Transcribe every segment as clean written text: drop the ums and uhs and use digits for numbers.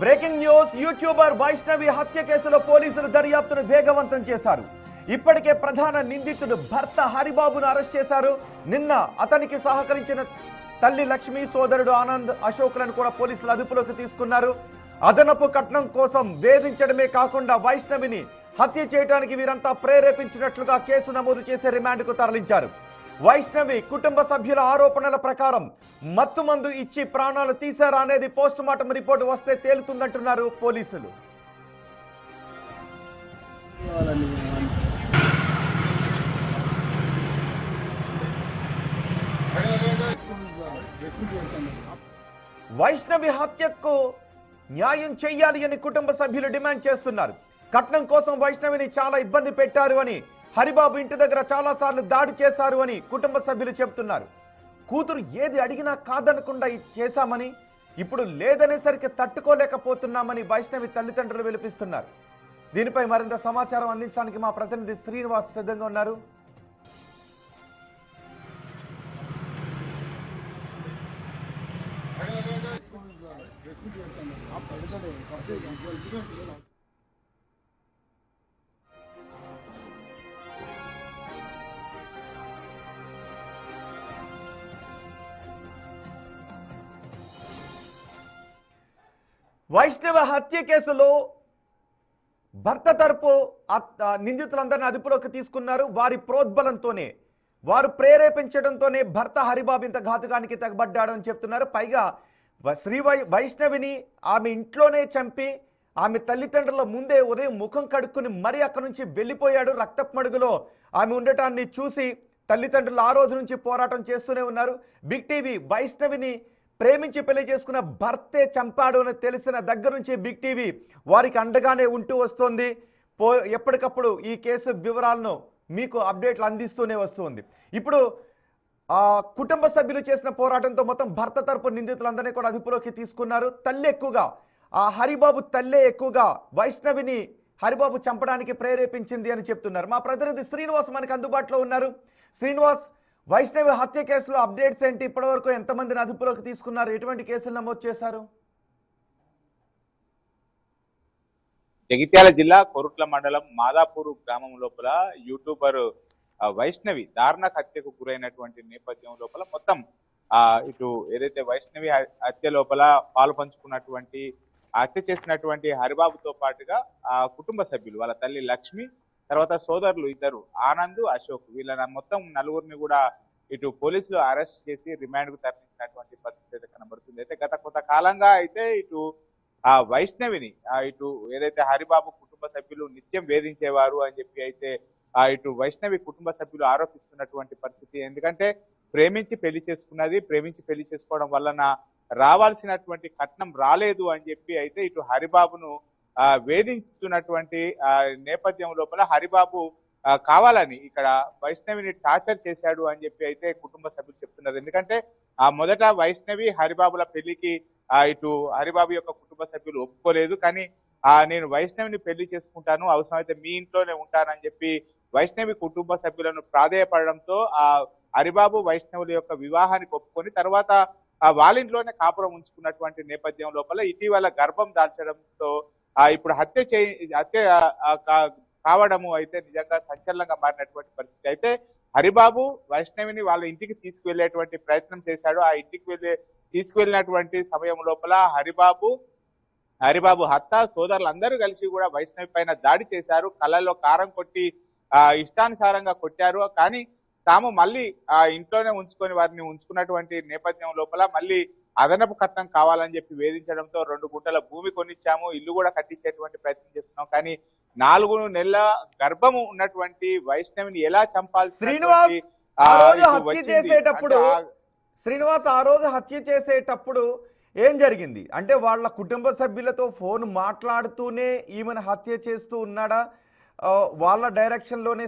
Breaking news. YouTuber Vaishnavi హత్య కేసులో పోలీసులు దర్యాప్తును వేగవంతం చేశారు. ఇప్పటికే ప్రధాన నిందితుడు భర్త హరిబాబును అరెస్ట్ చేశారు. నిన్న అతనికి సహకరించిన తల్లి లక్ష్మి, సోదరుడు ఆనంద్, అశోక్లను కూడా పోలీసులు అదుపులోకి తీసుకున్నారు. అదనపు కట్నం కోసం వేధించడమే కాకుండా వైష్ణవిని హత్య చేయడానికి వీరంతా ప్రేరేపించినట్లుగా కేసు నమోదు చేసి రిమాండ్కు తరలించారు. వైష్ణవి కుటుంబ సభ్యుల ఆరోపణల ప్రకారం మత్తుమందు ఇచ్చి ప్రాణాలు తీశారా అనేది పోస్టుమార్టం రిపోర్టు వస్తే తేలుతుందంటున్నారు పోలీసులు. వైష్ణవి హత్యకు న్యాయం చెయ్యాలి అని కుటుంబ సభ్యులు డిమాండ్ చేస్తున్నారు. కట్నం కోసం వైష్ణవిని చాలా ఇబ్బంది పెట్టారు అని, హరిబాబు ఇంటి దగ్గర చాలా సార్లు దాడి చేశారు అని కుటుంబ సభ్యులు చెబుతున్నారు. కూతురు ఏది అడిగినా కాదనకుండా చేశామని, ఇప్పుడు లేదనేసరికి తట్టుకోలేకపోతున్నామని వైష్ణవి తల్లిదండ్రులు విలపిస్తున్నారు. దీనిపై మరింత సమాచారం అందించడానికి మా ప్రతినిధి శ్రీనివాస్ సిద్ధంగా ఉన్నారు. వైష్ణవ హత్య కేసులో భర్త తరపు నిందితులందరినీ అదుపులోకి తీసుకున్నారు. వారి ప్రోద్బలంతోనే, వారు ప్రేరేపించడంతోనే భర్త హరిబాబు ఇంత ఘాతుకానికి తెగబడ్డాడు అని చెప్తున్నారు. పైగా వైష్ణవిని ఆమె ఇంట్లోనే చంపి ఆమె తల్లిదండ్రుల ముందే ఉదయం ముఖం కడుక్కుని మరీ అక్కడి నుంచి వెళ్ళిపోయాడు. రక్తపు మడుగులో ఆమె ఉండటాన్ని చూసి తల్లిదండ్రులు ఆ రోజు నుంచి పోరాటం చేస్తూనే ఉన్నారు. బిగ్ టీవీ వైష్ణవిని ప్రేమించి పెళ్లి చేసుకున్న భర్తే చంపాడు అని తెలిసిన దగ్గర నుంచి బిగ్ టీవీ వారికి అండగానే ఉంటూ వస్తోంది. ఎప్పటికప్పుడు ఈ కేసు వివరాలను మీకు అప్డేట్లు అందిస్తూనే వస్తుంది. ఇప్పుడు కుటుంబ సభ్యులు చేసిన పోరాటంతో మొత్తం భర్త తరపు నిందితులందరినీ కూడా అదుపులోకి తీసుకున్నారు. తల్లి ఎక్కువగా, హరిబాబు తల్లే ఎక్కువగా వైష్ణవిని హరిబాబు చంపడానికి ప్రేరేపించింది అని చెప్తున్నారు. మా ప్రతినిధి శ్రీనివాస్ మనకు అందుబాటులో ఉన్నారు. శ్రీనివాస్, వైష్ణవి హత్య కేసులో అప్డేట్స్ ఏంటి? ఇప్పటివరకు ఎంతమందిని అదుపులోకి తీసుకున్నారు? ఎటువంటి కేసులు నమోదు చేశారు? జగిత్యాల జిల్లా కొరుట్ల మండలం మాదాపూర్ గ్రామం లోపల యూట్యూబర్ వైష్ణవి దారుణ హత్యకు గురైనటువంటి నేపథ్యం లోపల మొత్తం ఇటు ఏదైతే వైష్ణవి హత్య లోపల పాలు పంచుకున్నటువంటి, హత్య చేసినటువంటి హరిబాబుతో పాటుగా కుటుంబ సభ్యులు, వాళ్ళ తల్లి లక్ష్మి, తర్వాత సోదరులు ఇద్దరు ఆనంద్, అశోక్, వీళ్ళ మొత్తం నలుగురిని కూడా ఇటు పోలీసులు అరెస్ట్ చేసి రిమాండ్ కు తరలించినటువంటి పరిస్థితి అయితే కనబడుతుంది. అయితే గత కొంతకాలంగా అయితే ఇటు వైష్ణవిని ఇటు ఏదైతే హరిబాబు కుటుంబ సభ్యులు నిత్యం వేధించేవారు అని చెప్పి అయితే ఇటు వైష్ణవి కుటుంబ సభ్యులు ఆరోపిస్తున్నటువంటి పరిస్థితి. ఎందుకంటే ప్రేమించి పెళ్లి చేసుకున్నది, ప్రేమించి పెళ్లి చేసుకోవడం వలన రావాల్సినటువంటి కట్నం రాలేదు అని చెప్పి అయితే ఇటు హరిబాబును వేధించుతున్నటువంటి నేపథ్యం లోపల హరిబాబు కావాలని ఇక్కడ వైష్ణవిని టార్చర్ చేశాడు అని చెప్పి అయితే కుటుంబ సభ్యులు చెప్తున్నారు. ఎందుకంటే మొదట వైష్ణవి హరిబాబుల పెళ్లికి ఇటు హరిబాబు యొక్క కుటుంబ సభ్యులు ఒప్పుకోలేదు. కానీ నేను వైష్ణవిని పెళ్లి చేసుకుంటాను, అవసరమైతే మీ ఇంట్లోనే ఉంటానని చెప్పి వైష్ణవి కుటుంబ సభ్యులను ప్రాధేయపడడంతో హరిబాబు వైష్ణవుల యొక్క వివాహానికి ఒప్పుకొని తర్వాత వాళ్ళ ఇంట్లోనే కాపురం ఉంచుకున్నటువంటి నేపథ్యం లోపల ఇటీవల గర్భం దాల్చడంతో ఇప్పుడు హత్య కావడము అయితే నిజంగా సంచలనంగా మారినటువంటి పరిస్థితి. అయితే హరిబాబు వైష్ణవిని వాళ్ళ ఇంటికి తీసుకువెళ్లేటువంటి ప్రయత్నం చేశాడు. ఆ ఇంటికి తీసుకువెళ్ళినటువంటి సమయం లోపల హరిబాబు హత్త సోదరులు అందరూ కలిసి కూడా వైష్ణవి పైన దాడి చేశారు. కళ్ళల్లో కారం కొట్టి ఇష్టానుసారంగా కొట్టారు. కానీ తాము మళ్ళీ ఇంట్లోనే వారిని ఉంచుకున్నటువంటి నేపథ్యం లోపల మళ్ళీ అదనపు కట్నం కావాలని చెప్పి వేధించడంతో 2 గుంటల భూమి కొనిచ్చాము, ఇల్లు కూడా కట్టించేటువంటి ప్రయత్నం చేస్తున్నాం. కానీ 4 నెలల గర్భము ఉన్నటువంటి వైష్ణవిని ఎలా చంపాల్సి శ్రీనివాస్ ఆ రోజు హత్య చేసేటప్పుడు ఏం జరిగింది? అంటే వాళ్ళ కుటుంబ సభ్యులతో ఫోన్ మాట్లాడుతూనే ఈమెను హత్య చేస్తూ ఉన్నాడా? వాళ్ళ డైరెక్షన్లోనే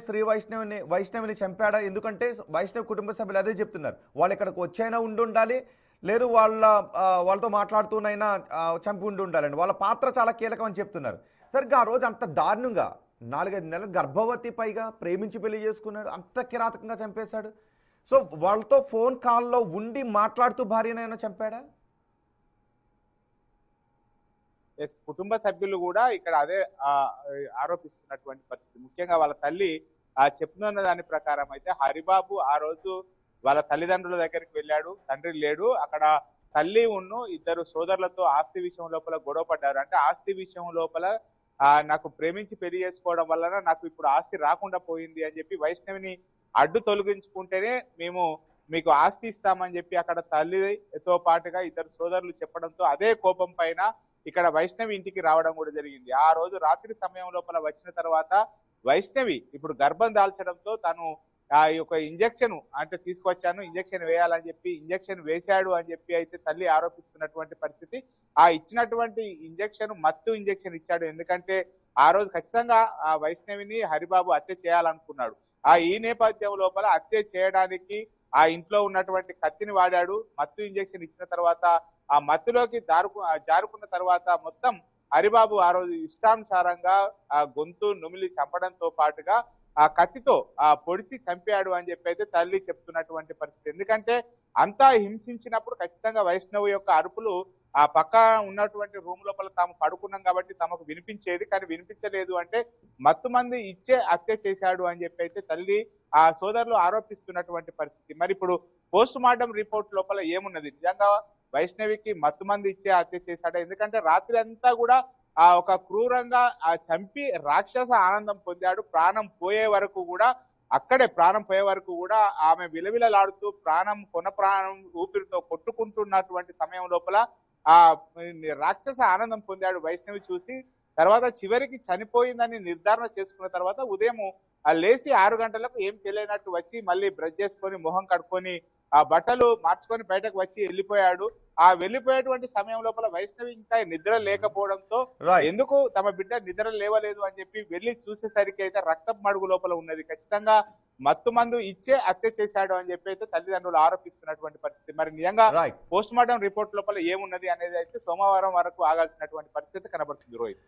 వైష్ణవిని చంపాడా? ఎందుకంటే వైష్ణవి కుటుంబ సభ్యులు అదే చెప్తున్నారు, వాళ్ళు ఇక్కడికి వచ్చైనా ఉండాలి, లేదు వాళ్ళతో మాట్లాడుతూనైనా చంపి ఉండాలండి. వాళ్ళ పాత్ర చాలా కీలకం అని చెప్తున్నారు. సరిగ్గా ఆ రోజు అంత దారుణంగా 4-5 నెలల గర్భవతి పైగా ప్రేమించి పెళ్లి చేసుకున్నాడు, అంత కిరాతకంగా చంపేశాడు. సో వాళ్ళతో ఫోన్ కాల్లో ఉండి మాట్లాడుతూ భార్యనైనా చంపాడా? కుటుంబ సభ్యులు కూడా ఇక్కడ అదే ఆరోపిస్తున్నటువంటి పరిస్థితి. ముఖ్యంగా వాళ్ళ తల్లి చెప్తున్న దాని ప్రకారం అయితే హరిబాబు ఆ రోజు వాళ్ళ తల్లిదండ్రుల దగ్గరికి వెళ్ళాడు, తండ్రి లేడు. అక్కడ తల్లి ఉన్ను ఇద్దరు సోదరులతో ఆస్తి విషయం లోపల గొడవ పడ్డారు. అంటే ఆస్తి విషయం లోపల నాకు ప్రేమించి పెళ్లి చేసుకోవడం వలన నాకు ఇప్పుడు ఆస్తి రాకుండా పోయింది అని చెప్పి వైష్ణవిని అడ్డు తొలగించుకుంటేనే మేము మీకు ఆస్తి ఇస్తామని చెప్పి అక్కడ తల్లితో పాటుగా ఇద్దరు సోదరులు చెప్పడంతో అదే కోపం పైన ఇక్కడ వైష్ణవి ఇంటికి రావడం కూడా జరిగింది. ఆ రోజు రాత్రి సమయం లోపల వచ్చిన తర్వాత వైష్ణవి ఇప్పుడు గర్భం దాల్చడంతో తను ఆ యొక్క ఇంజెక్షన్ అంటే తీసుకొచ్చాను, ఇంజెక్షన్ వేయాలని చెప్పి ఇంజెక్షన్ వేశాడు అని చెప్పి అయితే తల్లి ఆరోపిస్తున్నటువంటి పరిస్థితి. ఆ ఇచ్చినటువంటి ఇంజెక్షన్ మత్తు ఇంజెక్షన్ ఇచ్చాడు. ఎందుకంటే ఆ రోజు ఖచ్చితంగా ఆ వైష్ణవిని హరిబాబు హత్య చేయాలనుకున్నాడు. ఈ నేపథ్యం లోపల హత్య చేయడానికి ఆ ఇంట్లో ఉన్నటువంటి కత్తిని వాడాడు. మత్తు ఇంజెక్షన్ ఇచ్చిన తర్వాత ఆ మత్తులోకి జారుకున్న తర్వాత మొత్తం హరిబాబు ఆ రోజు ఇష్టానుసారంగా ఆ గొంతు నుమిలి చంపడంతో పాటుగా ఆ కత్తితో పొడిచి చంపాడు అని చెప్పి అయితే తల్లి చెప్తున్నటువంటి పరిస్థితి. ఎందుకంటే అంతా హింసించినప్పుడు ఖచ్చితంగా వైష్ణవి యొక్క అరుపులు ఆ పక్క ఉన్నటువంటి రూమ్ లోపల తాము పడుకున్నాం కాబట్టి తమకు వినిపించేది, కానీ వినిపించలేదు. అంటే మత్తు మంది ఇచ్చే హత్య చేశాడు అని చెప్పి అయితే తల్లి ఆ సోదరులు ఆరోపిస్తున్నటువంటి పరిస్థితి. మరి ఇప్పుడు పోస్ట్ మార్టం రిపోర్ట్ లోపల ఏమున్నది? నిజంగా వైష్ణవికి మత్తు మంది ఇచ్చే హత్య చేశాడు? ఎందుకంటే రాత్రి అంతా కూడా ఒక క్రూరంగా చంపి రాక్షస ఆనందం పొందాడు. ప్రాణం పోయే వరకు కూడా ఆమె విలవిలలాడుతూ కొన ప్రాణం ఊపిరితో కొట్టుకుంటున్నటువంటి సమయం లోపల ఆ రాక్షస ఆనందం పొందాడు వైష్ణవి చూసి. తర్వాత చివరికి చనిపోయిందని నిర్ధారణ చేసుకున్న తర్వాత ఉదయం లేచి 6 గంటలకు ఏం తెలియనట్టు వచ్చి మళ్ళీ బ్రష్ చేసుకొని మొహం కడుక్కొని ఆ బట్టలు మార్చుకొని బయటకు వచ్చి వెళ్ళిపోయాడు. ఆ వెళ్ళిపోయేటువంటి సమయం లోపల వైష్ణవి ఇంకా నిద్ర లేకపోవడంతో ఎందుకు తమ బిడ్డ నిద్ర లేవలేదు అని చెప్పి వెళ్ళి చూసేసరికి అయితే రక్తపు మడుగు లోపల ఉన్నది. ఖచ్చితంగా మత్తు మందు ఇచ్చే హత్య చేశాడు అని చెప్పి అయితే తల్లిదండ్రులు ఆరోపిస్తున్నటువంటి పరిస్థితి. మరి నిజంగా పోస్ట్ మార్టం రిపోర్ట్ లోపల ఏమున్నది అనేది అయితే సోమవారం వరకు ఆగాల్సినటువంటి పరిస్థితి కనబడుతుంది రోహిత్.